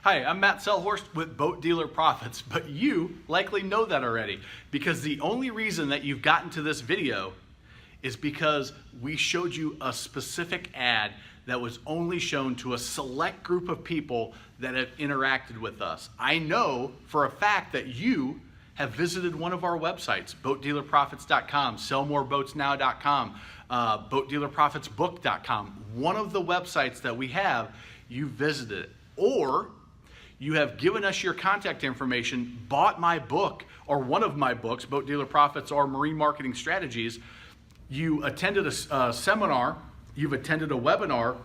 Hi, I'm Matt Selhorst with Boat Dealer Profits, but you likely know that already because the only reason that you've gotten to this video is because we showed you a specific ad that was only shown to a select group of people that have interacted with us. I know for a fact that you have visited one of our websites, boatdealerprofits.com, sellmoreboatsnow.com, boatdealerprofitsbook.com. One of the websites that we have, you visited it. Or you have given us your contact information, bought my book or one of my books, Boat Dealer Profits or Marine Marketing Strategies. You attended a seminar, you've attended a webinar,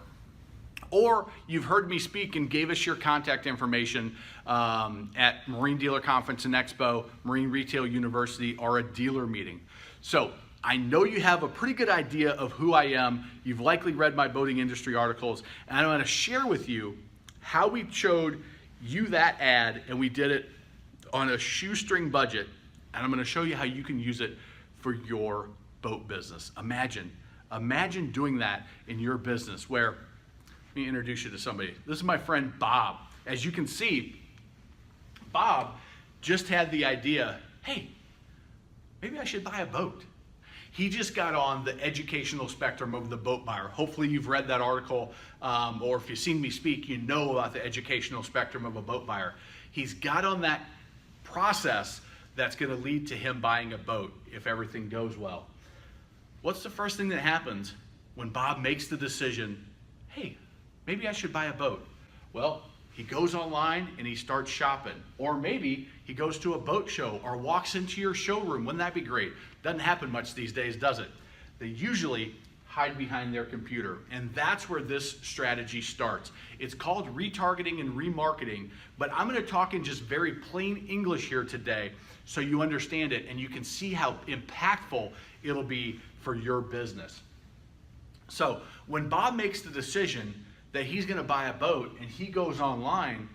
or you've heard me speak and gave us your contact information at Marine Dealer Conference and Expo, Marine Retail University, or a dealer meeting. So I know you have a pretty good idea of who I am. You've likely read my boating industry articles, and I'm going to share with you how we showed you that ad, and we did it on a shoestring budget, and I'm going to show you how you can use it for your boat business. Imagine doing that in your business where, let me introduce you to somebody. This is my friend Bob. As you can see, Bob just had the idea, hey, maybe I should buy a boat. He just got on the educational spectrum of the boat buyer. Hopefully you've read that article, or if you've seen me speak, you know about the educational spectrum of a boat buyer. He's got on that process that's gonna lead to him buying a boat if everything goes well. What's the first thing that happens when Bob makes the decision, hey, maybe I should buy a boat? Well, he goes online and he starts shopping. Or maybe he goes to a boat show or walks into your showroom. Wouldn't that be great? Doesn't happen much these days, does it? They usually hide behind their computer. And that's where this strategy starts. It's called retargeting and remarketing, but I'm gonna talk in just very plain English here today so you understand it and you can see how impactful it'll be for your business. So when Bob makes the decision that he's gonna buy a boat and he goes online,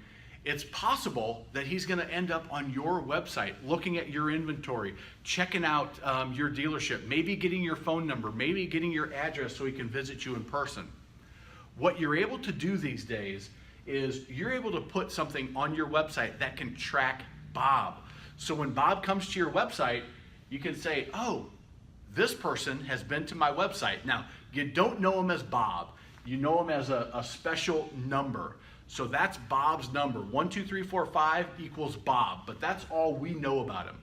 it's possible that he's gonna end up on your website, looking at your inventory, checking out your dealership, maybe getting your phone number, maybe getting your address so he can visit you in person. What you're able to do these days is you're able to put something on your website that can track Bob. So when Bob comes to your website, you can say, oh, this person has been to my website. Now, you don't know him as Bob. You know him as a special number. So that's Bob's number. 12345 equals Bob, but that's all we know about him.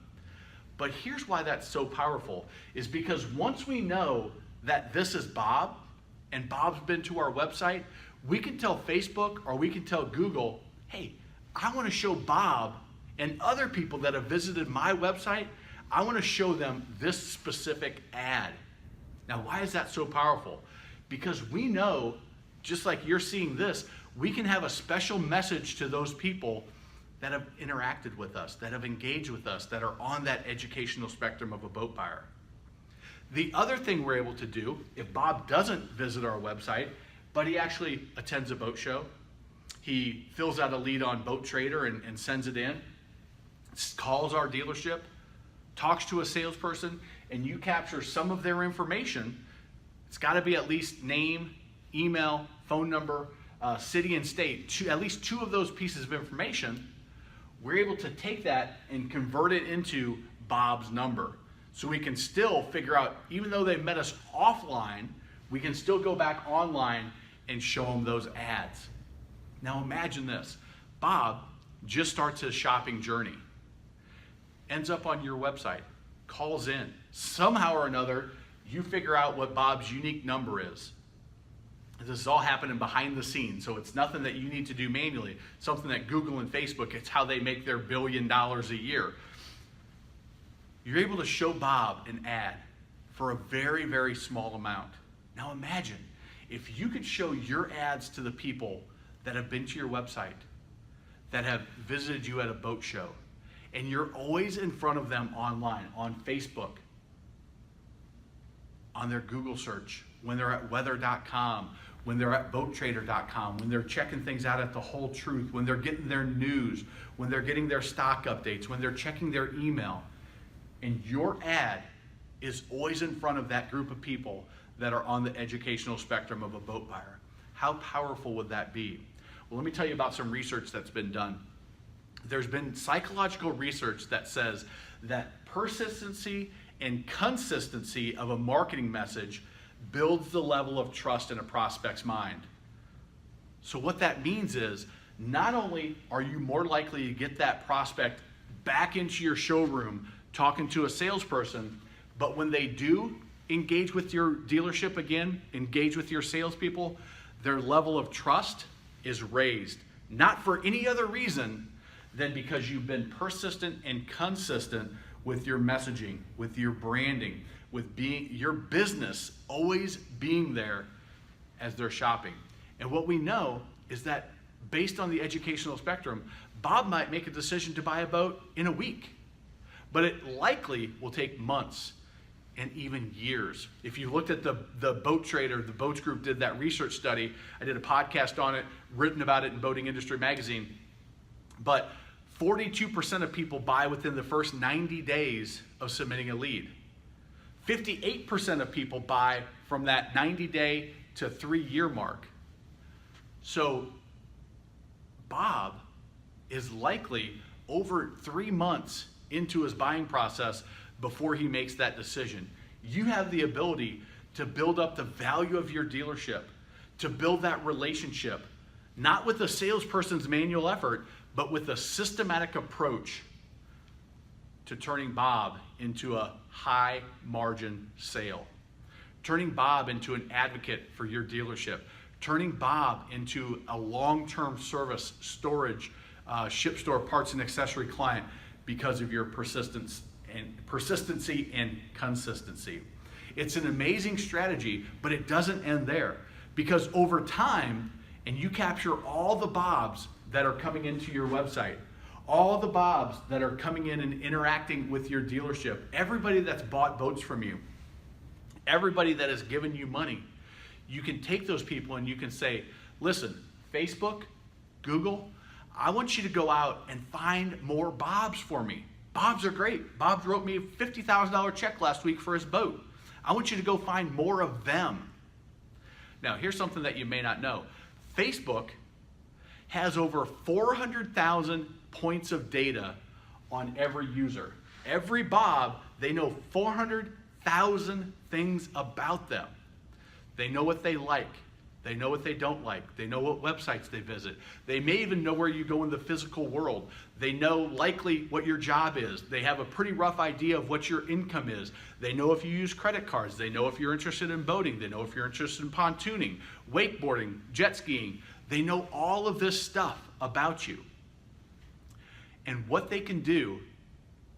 But here's why that's so powerful, is because once we know that this is Bob and Bob's been to our website, we can tell Facebook or we can tell Google, hey, I want to show Bob and other people that have visited my website, I want to show them this specific ad. Now, why is that so powerful? Because we know, just like you're seeing this, we can have a special message to those people that have interacted with us, that have engaged with us, that are on that educational spectrum of a boat buyer. The other thing we're able to do, if Bob doesn't visit our website, but he actually attends a boat show, he fills out a lead on Boat Trader and sends it in, calls our dealership, talks to a salesperson, and you capture some of their information. It's got to be at least name, email, phone number, city and state, at least two of those pieces of information. We're able to take that and convert it into Bob's number. So we can still figure out, even though they met us offline, we can still go back online and show them those ads. Now imagine this. Bob just starts his shopping journey, ends up on your website, calls in. Somehow or another, you figure out what Bob's unique number is. This is all happening behind the scenes, so it's nothing that you need to do manually. Something that Google and Facebook, it's how they make their $1 billion a year. You're able to show Bob an ad for a very, very small amount. Now imagine if you could show your ads to the people that have been to your website, that have visited you at a boat show, and you're always in front of them online, on Facebook, on their Google search, when they're at weather.com, when they're at boattrader.com, when they're checking things out at The Whole Truth, when they're getting their news, when they're getting their stock updates, when they're checking their email. And your ad is always in front of that group of people that are on the educational spectrum of a boat buyer. How powerful would that be? Well, let me tell you about some research that's been done. There's been psychological research that says that persistency and consistency of a marketing message builds the level of trust in a prospect's mind. So what that means is, not only are you more likely to get that prospect back into your showroom talking to a salesperson, but when they do engage with your dealership again, engage with your salespeople, their level of trust is raised. Not for any other reason than because you've been persistent and consistent with your messaging, with your branding, with being your business always being there as they're shopping. And what we know is that based on the educational spectrum, Bob might make a decision to buy a boat in a week, but it likely will take months and even years. If you looked at the Boat Trader, the Boats Group did that research study. I did a podcast on it, written about it in Boating Industry Magazine. But 42% of people buy within the first 90 days of submitting a lead. 58% of people buy from that 90-day to 3-year mark. So Bob is likely over 3 months into his buying process before he makes that decision. You have the ability to build up the value of your dealership, to build that relationship, not with a salesperson's manual effort, but with a systematic approach to turning Bob into a high margin sale, turning Bob into an advocate for your dealership, turning Bob into a long-term service, storage, ship store parts and accessory client because of your persistency and consistency. It's an amazing strategy, but it doesn't end there, because over time, and you capture all the Bobs that are coming into your website, all the Bobs that are coming in and interacting with your dealership, everybody that's bought boats from you, everybody that has given you money, you can take those people and you can say, listen, Facebook, Google, I want you to go out and find more Bobs for me. Bobs are great. Bob wrote me a $50,000 check last week for his boat. I want you to go find more of them. Now, here's something that you may not know. Facebook has over 400,000 points of data on every user. Every Bob, they know 400,000 things about them. They know what they like. They know what they don't like. They know what websites they visit. They may even know where you go in the physical world. They know likely what your job is. They have a pretty rough idea of what your income is. They know if you use credit cards. They know if you're interested in boating. They know if you're interested in pontooning, wakeboarding, jet skiing. They know all of this stuff about you. And what they can do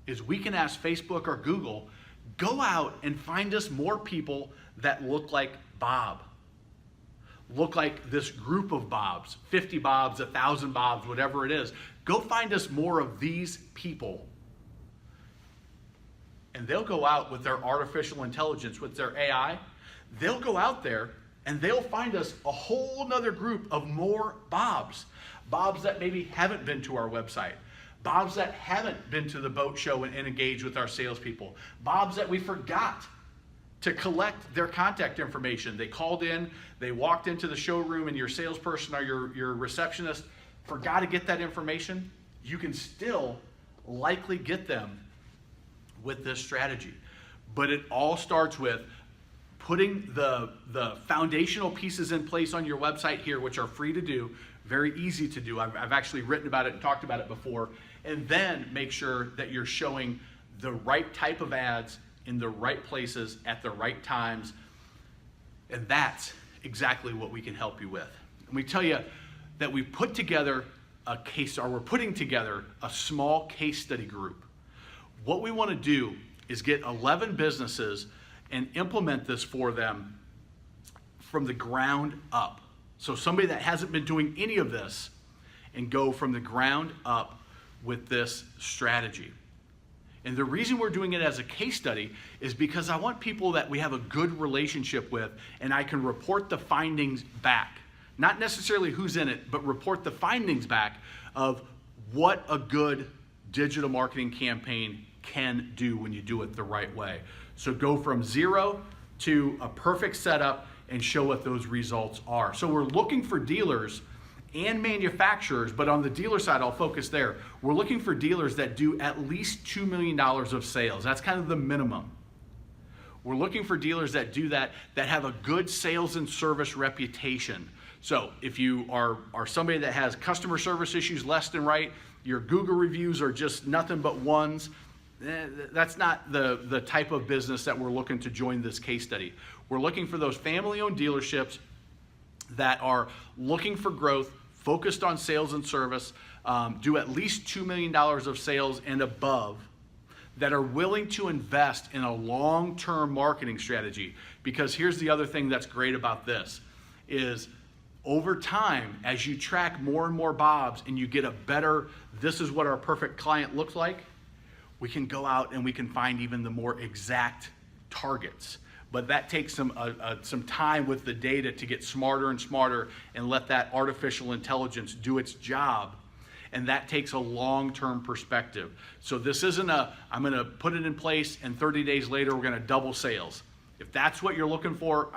is we can ask Facebook or Google, go out and find us more people that look like Bob. Look like this group of Bobs, 50 Bobs, 1,000 Bobs, whatever it is. Go find us more of these people. And they'll go out with their artificial intelligence, with their AI. They'll go out there and they'll find us a whole nother group of more Bobs. Bobs that maybe haven't been to our website. Bobs that haven't been to the boat show and engaged with our salespeople. Bobs that we forgot to collect their contact information. They called in, they walked into the showroom, and your salesperson or your receptionist forgot to get that information. You can still likely get them with this strategy. But it all starts with putting the foundational pieces in place on your website here, which are free to do, very easy to do. I've actually written about it and talked about it before. And then make sure that you're showing the right type of ads in the right places at the right times. And that's exactly what we can help you with. And we tell you that we've put together a case, or we're putting together a small case study group. What we want to do is get 11 businesses and implement this for them from the ground up. So somebody that hasn't been doing any of this, and go from the ground up with this strategy. And the reason we're doing it as a case study is because I want people that we have a good relationship with, and I can report the findings back. Not necessarily who's in it, but report the findings back of what a good digital marketing campaign can do when you do it the right way. So go from zero to a perfect setup and show what those results are. So we're looking for dealers and manufacturers, but on the dealer side, I'll focus there. We're looking for dealers that do at least $2 million of sales. That's kind of the minimum. We're looking for dealers that do that have a good sales and service reputation. So if you are somebody that has customer service issues left and right, your Google reviews are just nothing but ones, that's not the type of business that we're looking to join this case study. We're looking for those family-owned dealerships that are looking for growth, focused on sales and service, do at least $2 million of sales and above, that are willing to invest in a long-term marketing strategy. Because here's the other thing that's great about this, is over time, as you track more and more Bobs and you get a better, this is what our perfect client looks like, we can go out and we can find even the more exact targets. But that takes some time with the data to get smarter and smarter and let that artificial intelligence do its job. And that takes a long-term perspective. So this isn't I'm gonna put it in place and 30 days later we're gonna double sales. If that's what you're looking for,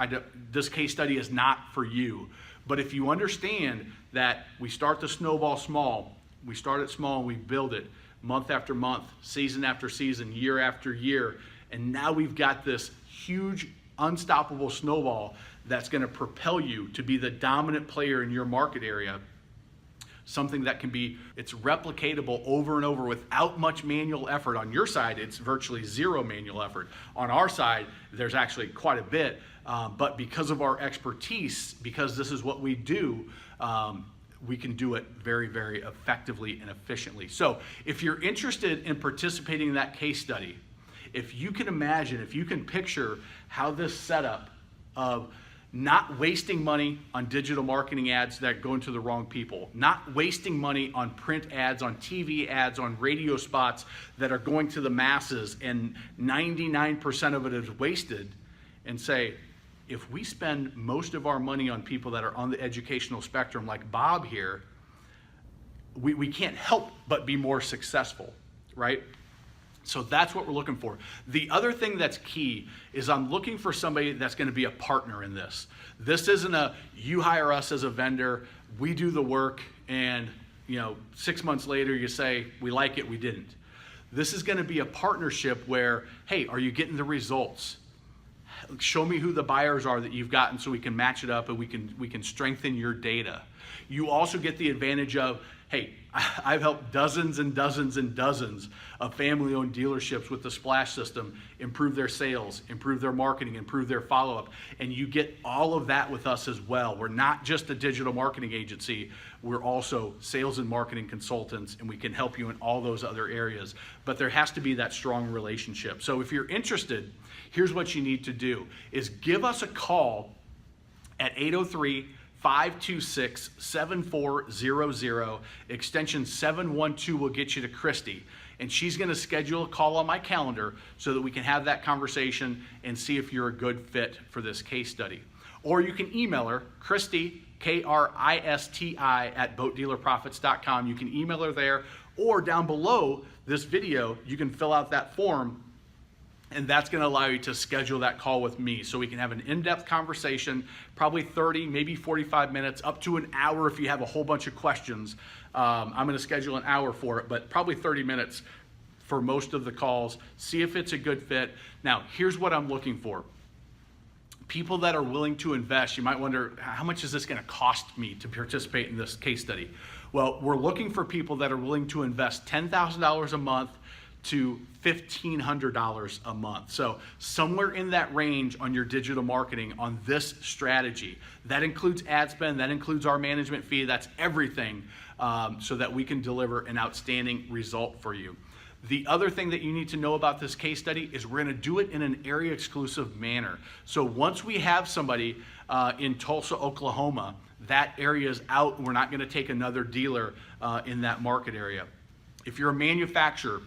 this case study is not for you. But if you understand that we start the snowball small, we start it small and we build it month after month, season after season, year after year, and now we've got this huge unstoppable snowball that's gonna propel you to be the dominant player in your market area. Something that can be, it's replicatable over and over without much manual effort. On your side, it's virtually zero manual effort. On our side, there's actually quite a bit, but because of our expertise, because this is what we do, we can do it very, very effectively and efficiently. So if you're interested in participating in that case study, if you can imagine, if you can picture how this setup of not wasting money on digital marketing ads that go into the wrong people, not wasting money on print ads, on TV ads, on radio spots that are going to the masses and 99% of it is wasted, and say, if we spend most of our money on people that are on the educational spectrum like Bob here, we can't help but be more successful, right? So that's what we're looking for. The other thing that's key is I'm looking for somebody that's going to be a partner in this. This isn't you hire us as a vendor, we do the work, and 6 months later you say, we like it, we didn't. This is going to be a partnership where, hey, are you getting the results? Show me who the buyers are that you've gotten so we can match it up and we can strengthen your data. You also get the advantage of, hey, I've helped dozens and dozens and dozens of family-owned dealerships with the Splash system improve their sales, improve their marketing, improve their follow-up, and you get all of that with us as well. We're not just a digital marketing agency, we're also sales and marketing consultants, and we can help you in all those other areas. But there has to be that strong relationship. So if you're interested, here's what you need to do, is give us a call at 803-526-7400. Extension 712 will get you to Christy. And she's going to schedule a call on my calendar so that we can have that conversation and see if you're a good fit for this case study. Or you can email her, Christy, Kristi, at boatdealerprofits.com. You can email her there, or down below this video, you can fill out that form, and that's going to allow you to schedule that call with me so we can have an in-depth conversation, probably 30, maybe 45 minutes, up to an hour if you have a whole bunch of questions. I'm going to schedule an hour for it, but probably 30 minutes for most of the calls. See if it's a good fit. Now, here's what I'm looking for. People that are willing to invest. You might wonder, how much is this going to cost me to participate in this case study? Well, we're looking for people that are willing to invest $10,000 a month to $1,500 a month. So somewhere in that range on your digital marketing on this strategy. That includes ad spend, that includes our management fee, that's everything, so that we can deliver an outstanding result for you. The other thing that you need to know about this case study is we're going to do it in an area exclusive manner. So once we have somebody in Tulsa, Oklahoma, that area is out, and we're not going to take another dealer in that market area. If you're a manufacturer,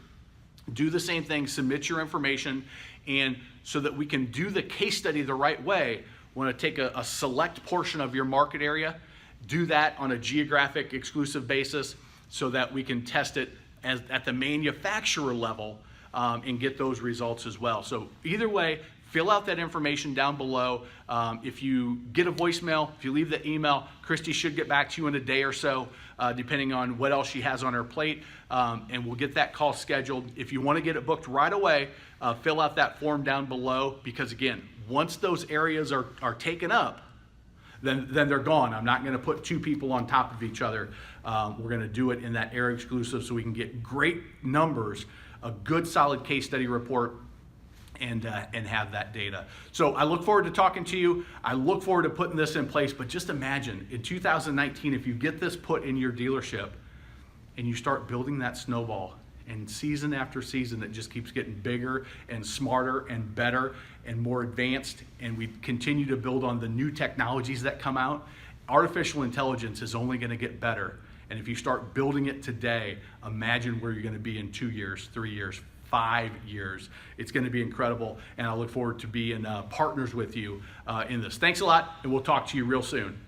do the same thing, submit your information, and so that we can do the case study the right way, we want to take a select portion of your market area, do that on a geographic exclusive basis so that we can test it at the manufacturer level and get those results as well. So either way, fill out that information down below. If you get a voicemail, if you leave the email, Christy should get back to you in a day or so, depending on what else she has on her plate, and we'll get that call scheduled. If you want to get it booked right away, fill out that form down below, because again, once those areas are taken up, then they're gone. I'm not going to put two people on top of each other. We're going to do it in that area exclusive so we can get great numbers, a good solid case study report, and have that data. So I look forward to talking to you. I look forward to putting this in place, but just imagine in 2019, if you get this put in your dealership and you start building that snowball, and season after season it just keeps getting bigger and smarter and better and more advanced, and we continue to build on the new technologies that come out. Artificial intelligence is only going to get better, and if you start building it today, imagine where you're going to be in 2 years, 3 years, 5 years. It's going to be incredible, and I look forward to being partners with you in this. Thanks a lot, and we'll talk to you real soon.